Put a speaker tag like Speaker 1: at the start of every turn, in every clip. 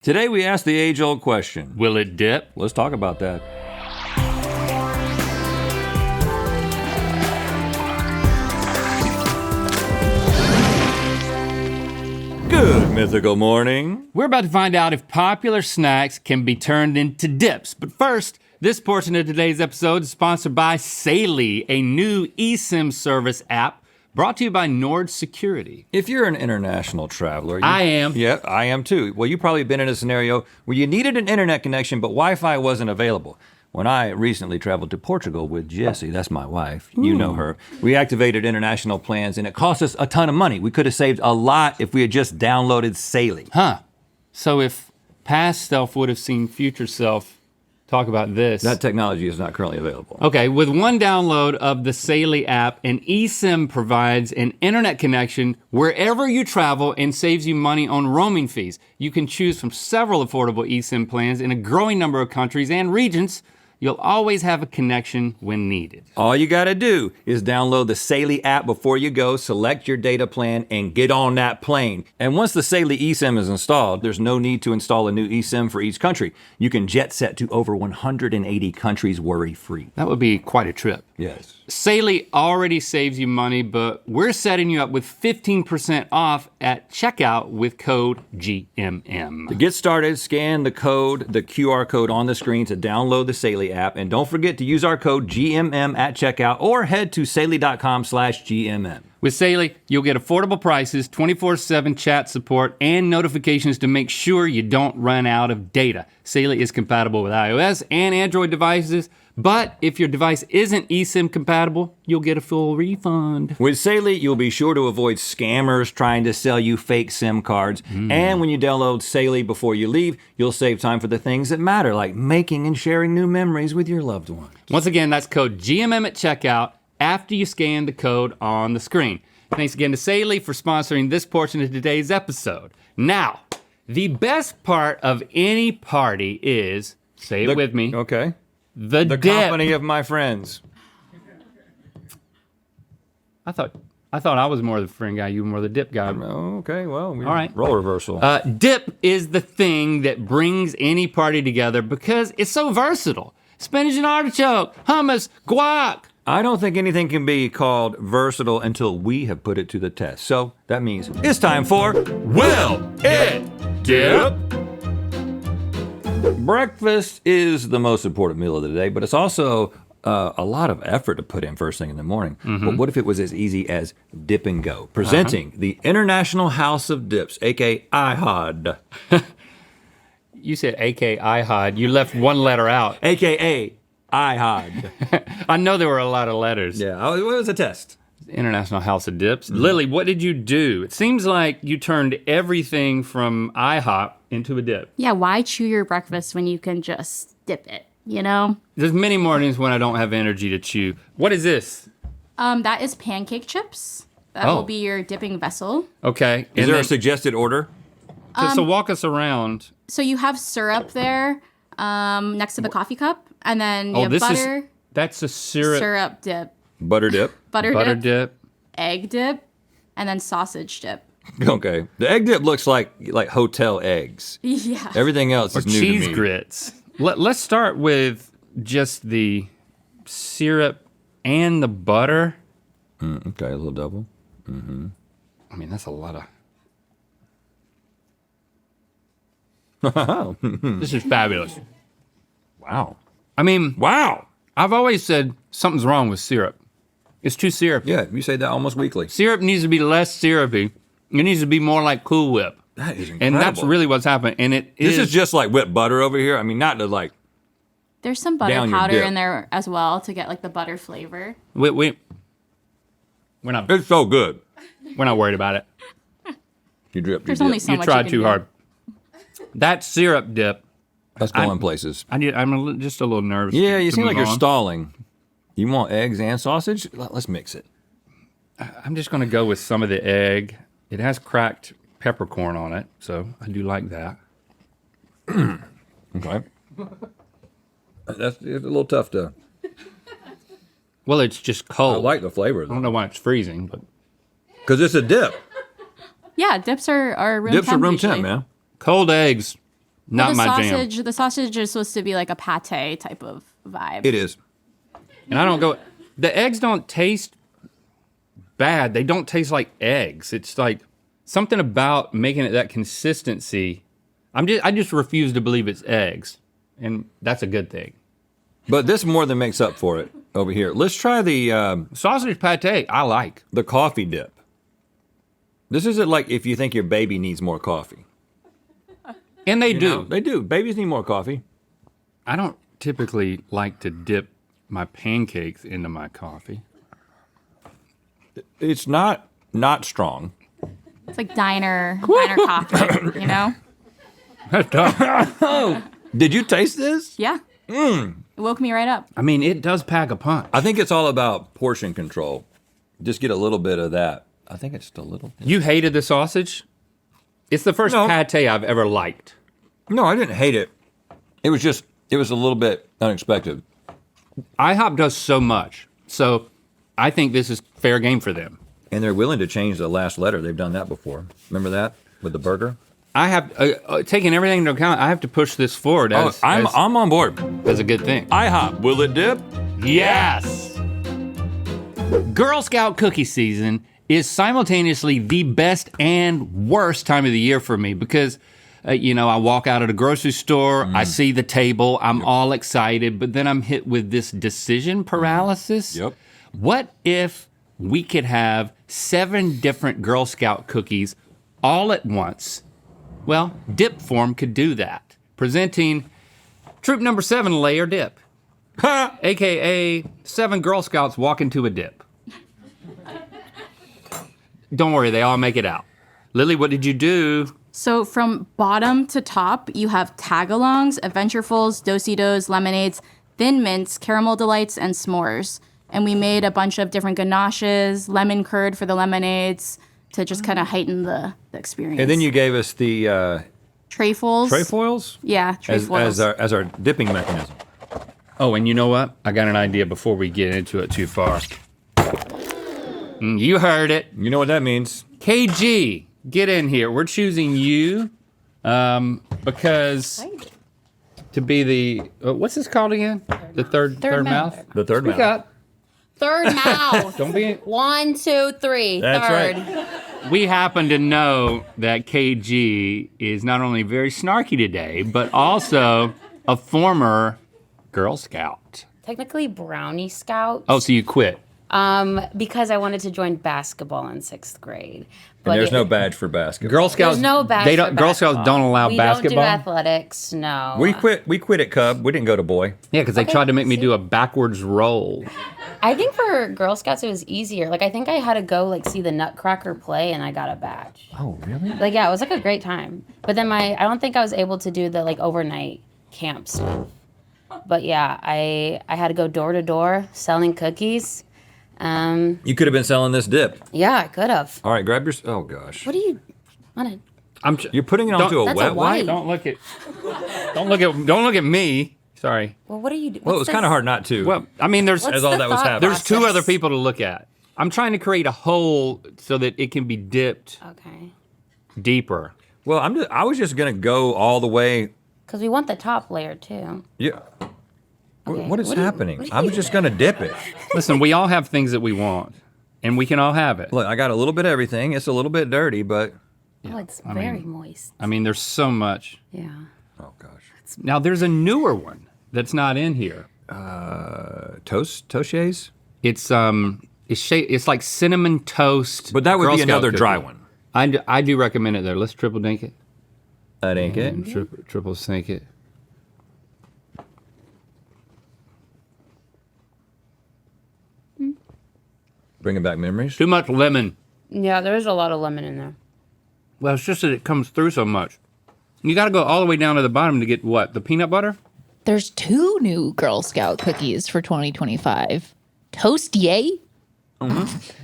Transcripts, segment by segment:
Speaker 1: Today we ask the age-old question.
Speaker 2: Will it dip?
Speaker 1: Let's talk about that. Good mythical morning.
Speaker 2: We're about to find out if popular snacks can be turned into dips. But first, this portion of today's episode is sponsored by Saily, a new eSIM service app brought to you by Nord Security.
Speaker 1: If you're an international traveler.
Speaker 2: I am.
Speaker 1: Yeah, I am too. Well, you've probably been in a scenario where you needed an internet connection, but Wi-Fi wasn't available. When I recently traveled to Portugal with Jessie, that's my wife, you know her, we activated international plans and it cost us a ton of money. We could have saved a lot if we had just downloaded Saily.
Speaker 2: Huh. So if past self would have seen future self talk about this.
Speaker 1: That technology is not currently available.
Speaker 2: Okay, with one download of the Saily app, an eSIM provides an internet connection wherever you travel and saves you money on roaming fees. You can choose from several affordable eSIM plans in a growing number of countries and regions. You'll always have a connection when needed.
Speaker 1: All you gotta do is download the Saily app before you go, select your data plan, and get on that plane. And once the Saily eSIM is installed, there's no need to install a new eSIM for each country. You can jet set to over 180 countries worry-free.
Speaker 2: That would be quite a trip.
Speaker 1: Yes.
Speaker 2: Saily already saves you money, but we're setting you up with 15% off at checkout with code GMM.
Speaker 1: To get started, scan the QR code on the screen to download the Saily app, and don't forget to use our code GMM at checkout or head to saily.com/GMM.
Speaker 2: With Saily, you'll get affordable prices, 24/7 chat support, and notifications to make sure you don't run out of data. Saily is compatible with iOS and Android devices, but if your device isn't eSIM compatible, you'll get a full refund.
Speaker 1: With Saily, you'll be sure to avoid scammers trying to sell you fake SIM cards. And when you download Saily before you leave, you'll save time for the things that matter, like making and sharing new memories with your loved ones.
Speaker 2: Once again, that's code GMM at checkout after you scan the code on the screen. Thanks again to Saily for sponsoring this portion of today's episode. Now, the best part of any party is, say it with me,
Speaker 1: Okay.
Speaker 2: the
Speaker 1: The
Speaker 2: dip.
Speaker 1: company of my friends.
Speaker 2: I thought I was more the friend guy, you were more the dip guy.
Speaker 1: Oh, okay, well,
Speaker 2: All right.
Speaker 1: role reversal.
Speaker 2: Dip is the thing that brings any party together because it's so versatile. Spinach and artichoke, hummus, guac.
Speaker 1: I don't think anything can be called versatile until we have put it to the test. So that means it's time for
Speaker 2: Will it dip?
Speaker 1: breakfast is the most important meal of the day, but it's also a lot of effort to put in first thing in the morning. But what if it was as easy as dip and go? Presenting the International House of Dips, aka IHOD,
Speaker 2: You said AKI Hod. You left one letter out.
Speaker 1: aka IHOD.
Speaker 2: I know there were a lot of letters.
Speaker 1: Yeah, it was a test.
Speaker 2: International House of Dips. Lily, what did you do? It seems like you turned everything from IHOP into a dip.
Speaker 3: Yeah, why chew your breakfast when you can just dip it, you know?
Speaker 2: There's many mornings when I don't have energy to chew. What is this?
Speaker 3: That is pancake chips. That
Speaker 2: Oh.
Speaker 3: will be your dipping vessel.
Speaker 2: Okay.
Speaker 1: Is there a suggested order?
Speaker 2: So walk us around.
Speaker 3: So you have syrup there next to the coffee cup, and then you have butter,
Speaker 2: that's a syrup
Speaker 3: dip,
Speaker 1: Butter dip.
Speaker 3: butter dip,
Speaker 2: dip.
Speaker 3: egg dip, and then sausage dip.
Speaker 1: Okay. The egg dip looks like hotel eggs.
Speaker 3: Yeah.
Speaker 1: Everything else
Speaker 2: Or
Speaker 1: is new
Speaker 2: cheese
Speaker 1: to me.
Speaker 2: grits. Let's start with just the syrup and the butter.
Speaker 1: Okay, a little double.
Speaker 2: I mean, that's a lot of... This is fabulous.
Speaker 1: Wow.
Speaker 2: I mean,
Speaker 1: Wow.
Speaker 2: I've always said something's wrong with syrup. It's too syrupy.
Speaker 1: Yeah, you say that almost weekly.
Speaker 2: Syrup needs to be less syrupy. It needs to be more like Cool Whip.
Speaker 1: That is incredible.
Speaker 2: And that's really what's happened. And
Speaker 1: This is just like whipped butter over here. I mean, not to like.
Speaker 3: There's some butter
Speaker 1: Down your
Speaker 3: powder
Speaker 1: dip.
Speaker 3: in there as well to get like the butter flavor.
Speaker 2: we're not
Speaker 1: It's so good.
Speaker 2: worried about it.
Speaker 1: You drip.
Speaker 3: There's
Speaker 1: you
Speaker 3: only
Speaker 1: dip.
Speaker 3: so
Speaker 2: You
Speaker 3: much
Speaker 2: tried
Speaker 3: you can
Speaker 2: too
Speaker 3: do.
Speaker 2: hard. That syrup dip,
Speaker 1: That's going places.
Speaker 2: just a little nervous.
Speaker 1: Yeah, you
Speaker 2: to
Speaker 1: seem like
Speaker 2: move
Speaker 1: you're
Speaker 2: on.
Speaker 1: stalling. You want eggs and sausage? Let's mix it.
Speaker 2: I'm just gonna go with some of the egg. It has cracked peppercorn on it, so I do like that.
Speaker 1: Okay. It's a little tough to.
Speaker 2: Well, it's just cold.
Speaker 1: I like the flavor
Speaker 2: I don't
Speaker 1: though,
Speaker 2: know why it's freezing, but
Speaker 1: because it's a dip.
Speaker 3: Yeah, dips are room
Speaker 1: Dips
Speaker 3: temp
Speaker 1: are room
Speaker 3: usually.
Speaker 1: temp, man.
Speaker 2: cold eggs Not
Speaker 3: the
Speaker 2: my
Speaker 3: sausage,
Speaker 2: jam.
Speaker 3: The sausage is supposed to be like a pate type of vibe.
Speaker 1: It is.
Speaker 2: And I don't go. The eggs don't taste bad. They don't taste like eggs. It's like something about making it that consistency. I just refuse to believe it's eggs, and that's a good thing.
Speaker 1: But this more than makes up for it over here. Let's try the
Speaker 2: Sausage pate, I like.
Speaker 1: coffee dip. This isn't like if you think your baby needs more coffee.
Speaker 2: And they
Speaker 1: You
Speaker 2: do.
Speaker 1: know, they do. Babies need more coffee.
Speaker 2: I don't typically like to dip my pancakes into my coffee.
Speaker 1: It's not strong.
Speaker 3: It's like diner coffee, you know?
Speaker 2: That's tough.
Speaker 1: Did you taste this?
Speaker 3: Yeah. It woke me right up.
Speaker 2: I mean, it does pack a punch.
Speaker 1: I think it's all about portion control. Just get a little bit of that. I think it's just a little.
Speaker 2: You hated the sausage? It's the first
Speaker 1: No.
Speaker 2: pate I've ever liked.
Speaker 1: No, I didn't hate it. It was a little bit unexpected.
Speaker 2: IHOP does so much, so I think this is fair game for them.
Speaker 1: And they're willing to change the last letter. They've done that before. Remember that with the burger?
Speaker 2: I have taken everything into account. I have to push this forward
Speaker 1: I'm on board.
Speaker 2: as a good thing.
Speaker 1: IHOP, will it dip?
Speaker 2: Yes. Girl Scout cookie season is simultaneously the best and worst time of the year for me because, I walk out at a grocery store, I see the table, I'm all excited, but then I'm hit with this decision paralysis.
Speaker 1: Yep.
Speaker 2: What if we could have 7 different Girl Scout cookies all at once? Well, dip form could do that. Presenting troop number 7, layer dip. AKA 7 Girl Scouts walk into a dip. Don't worry, they all make it out. Lily, what did you do?
Speaker 3: So from bottom to top, you have tagalongs, adventurefuls, do-si-dos, lemonades, thin mints, caramel delights, and s'mores. And we made a bunch of different ganaches, lemon curd for the lemonades to just kind of heighten the experience.
Speaker 1: And then you gave us the
Speaker 3: trefoils.
Speaker 1: trefoils
Speaker 3: Yeah, trefoils.
Speaker 1: as our dipping mechanism.
Speaker 2: Oh, and you know what? I got an idea before we get into it too far. You heard it.
Speaker 1: You know what that means?
Speaker 2: KG, get in here. We're choosing you because to be the, what's this called again? The third mouth?
Speaker 1: The third
Speaker 2: Speak
Speaker 1: mouth.
Speaker 2: up.
Speaker 4: Third mouth.
Speaker 2: Don't be.
Speaker 4: 1, 2, 3.
Speaker 1: That's
Speaker 4: third.
Speaker 1: right.
Speaker 2: We happen to know that KG is not only very snarky today, but also a former Girl Scout.
Speaker 4: Technically Brownie Scout.
Speaker 2: Oh, so you quit.
Speaker 4: Because I wanted to join basketball in 6th grade.
Speaker 1: And there's no badge for basketball.
Speaker 2: Girl Scouts.
Speaker 4: There's no badge
Speaker 2: They
Speaker 4: for
Speaker 2: don't. Girl Scouts
Speaker 4: basketball.
Speaker 2: don't allow
Speaker 4: we
Speaker 2: basketball.
Speaker 4: don't do athletics, no.
Speaker 1: We quit at Cub. We didn't go to boy.
Speaker 2: Yeah, because they
Speaker 4: Okay,
Speaker 2: tried to make me
Speaker 4: see?
Speaker 2: do a backwards roll.
Speaker 4: I think for Girl Scouts it was easier. Like I think I had to go see the Nutcracker play and I got a badge.
Speaker 1: Oh, really?
Speaker 4: Yeah, it was a great time. But then I don't think I was able to do the overnight camp stuff. But yeah, I had to go door to door selling cookies.
Speaker 1: You could have been selling this dip.
Speaker 4: Yeah, I could have.
Speaker 1: All right, grab your. Oh gosh.
Speaker 4: What do you want to?
Speaker 1: You're putting it onto a
Speaker 4: That's a
Speaker 1: wet wipe.
Speaker 4: wipe.
Speaker 2: Don't look at. Don't look at me. Sorry.
Speaker 4: Well, what are you doing?
Speaker 1: Well, it was kind of hard not to.
Speaker 2: Well, I mean, there's
Speaker 4: What's
Speaker 1: as all
Speaker 4: the
Speaker 1: that was
Speaker 4: thought
Speaker 1: happening.
Speaker 2: there's two
Speaker 4: process?
Speaker 2: other people to look at. I'm trying to create a hole so that it can be dipped
Speaker 4: Okay.
Speaker 2: deeper.
Speaker 1: Well, I was just gonna go all the way.
Speaker 4: Because we want the top layer too.
Speaker 1: Yeah.
Speaker 4: Okay,
Speaker 1: What is
Speaker 4: what do you-
Speaker 1: happening?
Speaker 4: what do
Speaker 1: I was
Speaker 4: you-
Speaker 1: just gonna dip it.
Speaker 2: Listen, we all have things that we want, and we can all have it.
Speaker 1: Look, I got a little bit of everything. It's a little bit dirty, but
Speaker 4: Oh, it's very moist.
Speaker 2: I mean, there's so much.
Speaker 4: Yeah.
Speaker 1: oh gosh.
Speaker 2: Now, there's a newer one that's not in here.
Speaker 1: Toshes?
Speaker 2: It's like cinnamon toast.
Speaker 1: But that would
Speaker 2: Girl
Speaker 1: be
Speaker 2: Scout
Speaker 1: another
Speaker 2: cookie.
Speaker 1: dry one.
Speaker 2: I do recommend it though. Let's triple dink it.
Speaker 1: That ain't it.
Speaker 2: Triple sink it.
Speaker 1: Bringing back memories.
Speaker 2: Too much lemon.
Speaker 4: Yeah, there is a lot of lemon in there.
Speaker 2: Well, it's just that it comes through so much. You got to go all the way down to the bottom to get what? The peanut butter?
Speaker 5: There's 2 new Girl Scout cookies for 2025. Toast Yay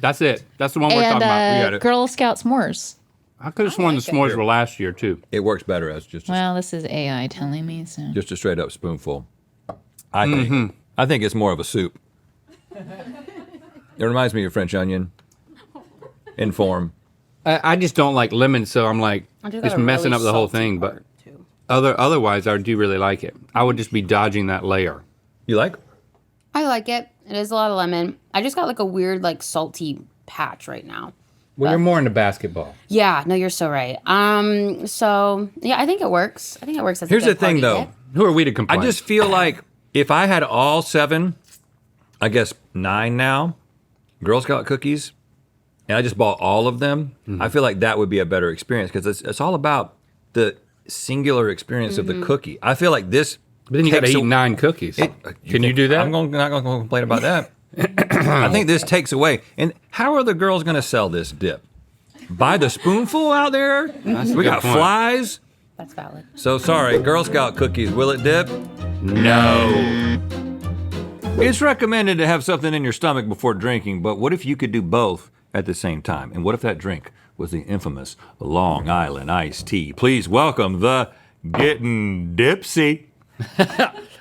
Speaker 2: That's it. That's the one we're
Speaker 5: and
Speaker 2: talking about. We got it.
Speaker 5: Girl Scout S'mores.
Speaker 2: I could have sworn the s'mores were last year too.
Speaker 1: It works better as just
Speaker 5: Well, this is AI telling me, so.
Speaker 1: just a straight up spoonful. I think. I think it's more of a soup. It reminds me of French onion in form.
Speaker 2: I just don't like lemon, so I'm like,
Speaker 4: I do
Speaker 2: it's
Speaker 4: got a
Speaker 2: messing
Speaker 4: really
Speaker 2: up the whole
Speaker 4: salty
Speaker 2: thing. But
Speaker 4: part, too.
Speaker 2: Otherwise, I do really like it. I would just be dodging that layer.
Speaker 1: You like?
Speaker 4: I like it. It is a lot of lemon. I just got like a weird like salty patch right now.
Speaker 2: Well, you're more into basketball.
Speaker 4: Yeah, no, you're so right. So yeah, I think it works. I think it works as a
Speaker 1: Here's
Speaker 4: good
Speaker 1: the thing,
Speaker 4: party
Speaker 1: though.
Speaker 4: dip.
Speaker 2: Who are we to complain?
Speaker 1: I just feel like if I had all 7, I guess 9 now, Girl Scout cookies, and I just bought all of them, I feel like that would be a better experience because it's all about the singular experience of the cookie. I feel like this.
Speaker 2: But then you got to
Speaker 1: takes
Speaker 2: eat
Speaker 1: a-
Speaker 2: 9 cookies. Can you do that?
Speaker 1: I'm not going to complain about that. I think this takes away. And how are the girls going to sell this dip? By the spoonful out there? We got
Speaker 2: point.
Speaker 1: flies.
Speaker 4: That's valid.
Speaker 1: So sorry, Girl Scout cookies, will it dip?
Speaker 2: No.
Speaker 1: It's recommended to have something in your stomach before drinking, but what if you could do both at the same time? And what if that drink was the infamous Long Island iced tea? Please welcome the Getting Dipsy.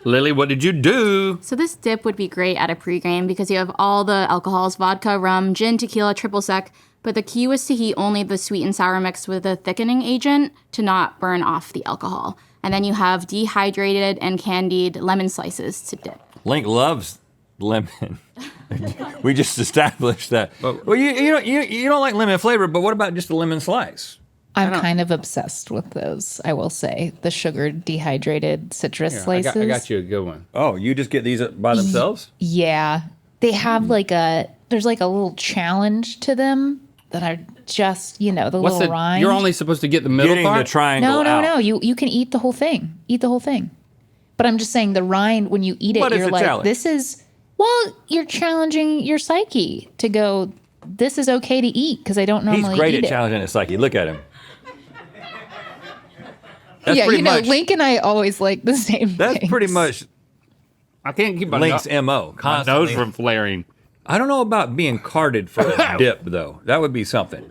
Speaker 2: Lily, what did you do?
Speaker 3: So this dip would be great at a pregame because you have all the alcohols, vodka, rum, gin, tequila, triple sec, but the key was to heat only the sweet and sour mix with a thickening agent to not burn off the alcohol. And then you have dehydrated and candied lemon slices to dip.
Speaker 1: Link loves lemon. We just established that. Well, you don't like lemon flavor, but what about just a lemon slice?
Speaker 5: I'm kind of obsessed with those, I will say. The sugared dehydrated citrus
Speaker 2: Here,
Speaker 5: slices.
Speaker 2: I got you a good one.
Speaker 1: Oh, you just get these by themselves?
Speaker 5: Yeah. They have there's like a little challenge to them that are just, the
Speaker 2: What's
Speaker 5: little
Speaker 2: the?
Speaker 5: rind.
Speaker 2: You're only supposed to get the middle
Speaker 1: Getting
Speaker 2: part.
Speaker 1: the triangle
Speaker 5: No.
Speaker 1: out.
Speaker 5: You can eat the whole thing. Eat the whole thing. But I'm just saying the rind, when you eat it,
Speaker 1: What is
Speaker 5: you're
Speaker 1: the
Speaker 5: like,
Speaker 1: challenge?
Speaker 5: you're challenging your psyche to go, this is okay to eat because I don't normally
Speaker 1: He's great
Speaker 5: eat
Speaker 1: at
Speaker 5: it.
Speaker 1: challenging his psyche. Look at him. That's
Speaker 5: Yeah,
Speaker 1: pretty much,
Speaker 5: Link and I always like the same
Speaker 1: that's
Speaker 5: things.
Speaker 1: pretty much
Speaker 2: I can't keep my,
Speaker 1: Link's
Speaker 2: no-
Speaker 1: MO.
Speaker 2: my
Speaker 1: Constantly.
Speaker 2: nose from flaring.
Speaker 1: I don't know about being carded for a dip, though. That would be something,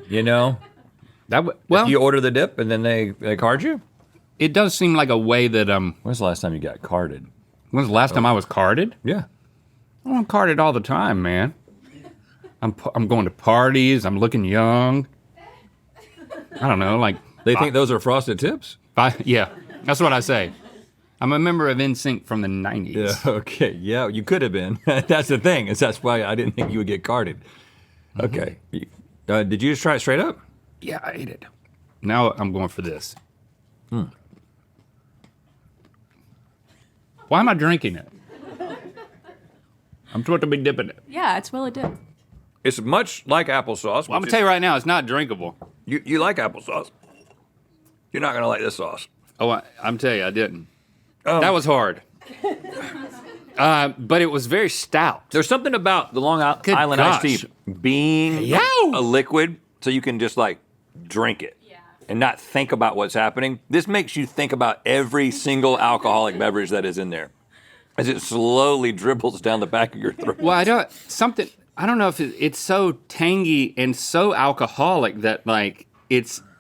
Speaker 2: Well,
Speaker 1: You order the dip and then they card you?
Speaker 2: it does seem like a way that
Speaker 1: When's the last time you got carded?
Speaker 2: When's the last time I was carded?
Speaker 1: Yeah.
Speaker 2: Oh, I'm carded all the time, man. I'm going to parties. I'm looking young. I don't know, like
Speaker 1: They think those are frosted tips?
Speaker 2: yeah, that's what I say. I'm a member of NSYNC from the 90s.
Speaker 1: Yeah, okay. Yeah, you could have been. That's the thing. That's why I didn't think you would get carded. Okay. Did you just try it straight up?
Speaker 2: Yeah, I ate it. Now I'm going for this. Why am I drinking it? I'm supposed to be dipping it.
Speaker 3: Yeah, it's will it dip.
Speaker 1: It's much like applesauce.
Speaker 2: Well, I'm gonna tell you right now, it's not drinkable.
Speaker 1: You like applesauce. You're not going to like this sauce.
Speaker 2: Oh, I'm telling you, I didn't. That was hard. But it was very stout.
Speaker 1: There's something about the Long
Speaker 2: Good
Speaker 1: Island iced
Speaker 2: gosh.
Speaker 1: tea being
Speaker 2: Yow!
Speaker 1: a liquid so you can just like drink it and not think about what's happening. This makes you think about every single alcoholic beverage that is in there as it slowly dribbles down the back of your throat.
Speaker 2: Well, I don't know if it's so tangy and so alcoholic that like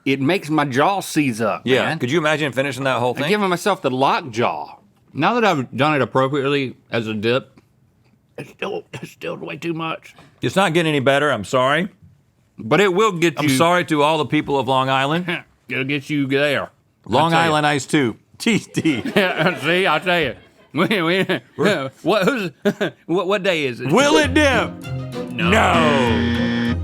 Speaker 2: it makes my jaw seize up.
Speaker 1: Yeah,
Speaker 2: man.
Speaker 1: could you imagine finishing that whole thing?
Speaker 2: I'm giving myself the lock jaw. Now that I've done it appropriately as a dip, it's still way too much.
Speaker 1: It's not getting any better, I'm sorry.
Speaker 2: But it will get you.
Speaker 1: I'm sorry to all the people of Long Island.
Speaker 2: It'll get you there.
Speaker 1: Long
Speaker 2: tell you.
Speaker 1: Island Ice 2, TT.
Speaker 2: See, I'll tell you. What day is it?
Speaker 1: Will it dip? No.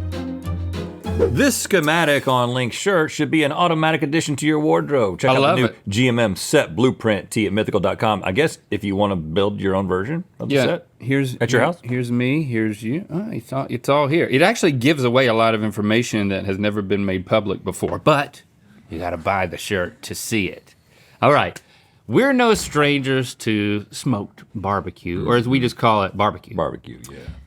Speaker 1: This schematic on Link's shirt should be an automatic addition to your wardrobe. Check
Speaker 2: I
Speaker 1: out
Speaker 2: love
Speaker 1: the new
Speaker 2: it.
Speaker 1: GMM set blueprint tee at mythical.com. I guess if you want to build your own version of the set.
Speaker 2: Here's
Speaker 1: At your house?
Speaker 2: Here's me. Here's you. Oh, it's all here. It actually gives away a lot of information that has never been made public before, but you got to buy the shirt to see it. All right. We're no strangers to smoked barbecue, or as we just call it, barbecue.
Speaker 1: Barbecue,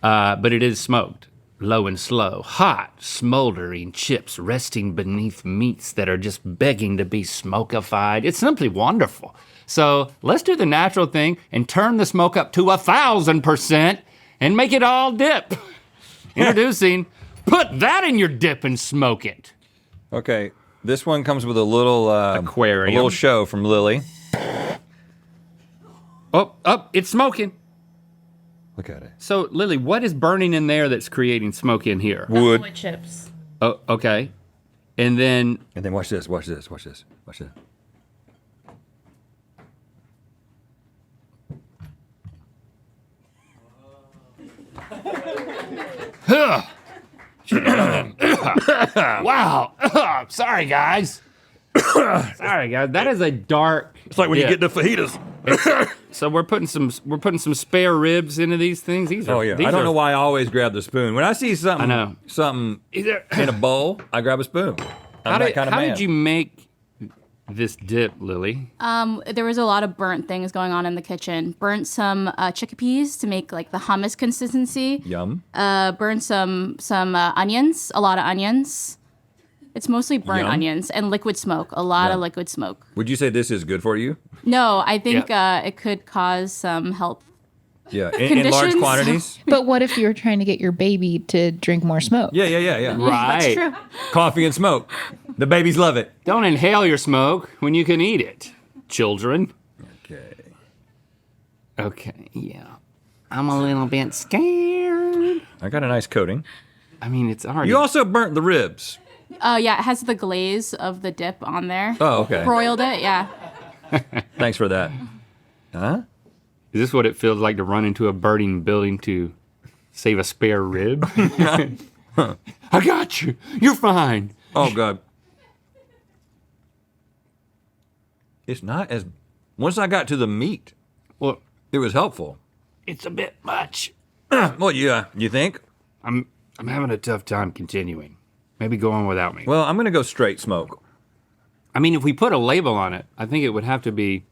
Speaker 1: yeah.
Speaker 2: But it is smoked, low and slow, hot, smoldering chips resting beneath meats that are just begging to be smokified. It's simply wonderful. So let's do the natural thing and turn the smoke up to 1,000% and make it all dip. Introducing, put that in your dip and smoke it.
Speaker 1: Okay, this one comes with a little
Speaker 2: Aquarium.
Speaker 1: a little show from Lily.
Speaker 2: Oh, it's smoking.
Speaker 1: Look at it.
Speaker 2: So Lily, what is burning in there that's creating smoke in here?
Speaker 1: Wood.
Speaker 3: chips.
Speaker 2: Oh, okay. And then
Speaker 1: And then watch this, watch this, watch this, watch this.
Speaker 2: Wow. Sorry, guys. Sorry, guys. That is a dark.
Speaker 1: It's like when
Speaker 2: dip.
Speaker 1: you get the fajitas.
Speaker 2: So we're putting some spare ribs into these things. These are.
Speaker 1: Oh yeah.
Speaker 2: These
Speaker 1: I don't
Speaker 2: are-
Speaker 1: know why I always grab the spoon. When I see something,
Speaker 2: I know.
Speaker 1: something
Speaker 2: Either-
Speaker 1: in a bowl, I grab a spoon. I'm that kind of
Speaker 2: how
Speaker 1: man.
Speaker 2: did you make this dip, Lily?
Speaker 3: There was a lot of burnt things going on in the kitchen. Burnt some chickpeas to make like the hummus consistency.
Speaker 1: Yum.
Speaker 3: Burnt some onions, a lot of onions. It's mostly burnt
Speaker 1: Yum.
Speaker 3: onions and liquid smoke, a lot of
Speaker 1: Yum.
Speaker 3: liquid smoke.
Speaker 1: Would you say this is good for you?
Speaker 3: No, I think it could cause some health.
Speaker 1: Yeah. In large
Speaker 3: Conditions?
Speaker 1: quantities.
Speaker 5: But what if you were trying to get your baby to drink more smoke?
Speaker 1: Yeah.
Speaker 2: Right.
Speaker 3: That's true.
Speaker 1: Coffee and smoke. The babies love it.
Speaker 2: Don't inhale your smoke when you can eat it, children.
Speaker 1: Okay.
Speaker 2: Okay, yeah. I'm a little bit scared.
Speaker 1: I got a nice coating.
Speaker 2: I mean, it's already.
Speaker 1: You also burnt the ribs.
Speaker 3: Yeah, it has the glaze of the dip on there.
Speaker 1: Oh, okay.
Speaker 3: Broiled it, yeah.
Speaker 1: Thanks for that. Huh?
Speaker 2: Is this what it feels like to run into a burning building to save a spare rib? I got you. You're fine.
Speaker 1: Oh God. It's not as. Once I got to the meat,
Speaker 2: Well,
Speaker 1: it was helpful.
Speaker 2: it's a bit much.
Speaker 1: Well, yeah. You think?
Speaker 2: I'm having a tough time continuing. Maybe go on without me.
Speaker 1: Well, I'm gonna go straight smoke.
Speaker 2: I mean, if we put a label on it, I think it would have to be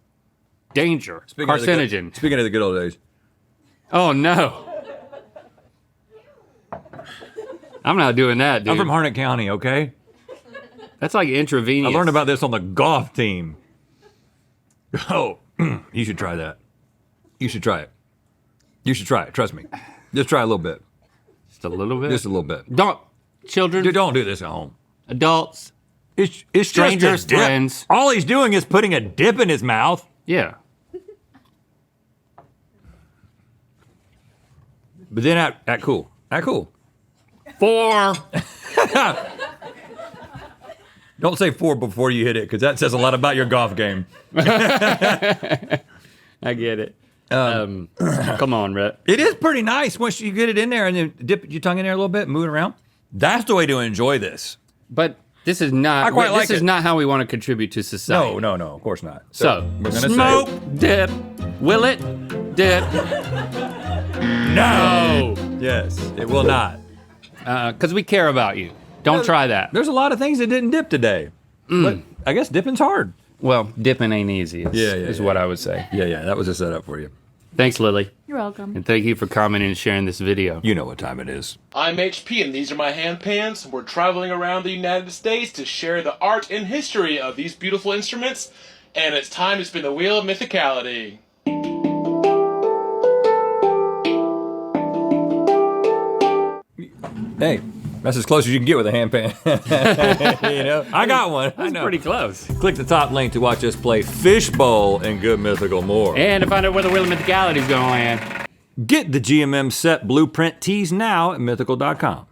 Speaker 2: danger, carcinogen.
Speaker 1: Speaking of the good old days.
Speaker 2: Oh no. I'm not doing that, dude.
Speaker 1: I'm from Harnett County. Okay.
Speaker 2: That's like intravenous.
Speaker 1: I learned about this on the golf team. Oh, you should try that. You should try it. You should try it. Trust me. Just try a little bit.
Speaker 2: just a little bit.
Speaker 1: Just a little bit.
Speaker 2: Don't, children,
Speaker 1: Dude, don't do this at home.
Speaker 2: adults.
Speaker 1: It's
Speaker 2: Strangers,
Speaker 1: just a dip.
Speaker 2: friends.
Speaker 1: All he's doing is putting a dip in his mouth.
Speaker 2: Yeah.
Speaker 1: But then act cool. Act cool.
Speaker 2: 4.
Speaker 1: Don't say 4 before you hit it, because that says a lot about your golf game.
Speaker 2: I get it. Come on, Rhett.
Speaker 1: It is pretty nice once you get it in there and then dip your tongue in there a little bit, move it around. That's the way to enjoy this.
Speaker 2: But this is not.
Speaker 1: I quite like
Speaker 2: this is
Speaker 1: it.
Speaker 2: not how we want to contribute to society.
Speaker 1: No, of course not.
Speaker 2: So,
Speaker 1: we're gonna
Speaker 2: smoke,
Speaker 1: say
Speaker 2: dip, will it, dip,
Speaker 1: no. Yes, it will not.
Speaker 2: because we care about you. Don't try that.
Speaker 1: There's a lot of things that didn't dip today. But I guess dipping's hard.
Speaker 2: Well, dipping ain't easy. Is what I would say.
Speaker 1: Yeah, that was a setup for you.
Speaker 2: Thanks, Lily,
Speaker 3: You're welcome.
Speaker 2: and thank you for commenting and sharing this video.
Speaker 1: You know what time it is.
Speaker 6: I'm HP and these are my hand pans. We're traveling around the United States to share the art and history of these beautiful instruments, and it's time to spin the wheel of mythicality.
Speaker 1: Hey, that's as close as you can get with a hand pan. You know, I got one. I
Speaker 2: That's
Speaker 1: know.
Speaker 2: pretty close.
Speaker 1: Click the top link to watch us play Fishbowl and Good Mythical more.
Speaker 2: And to find out where the wheel of mythicality is going to land.
Speaker 1: Get the GMM set blueprint tees now at mythical.com.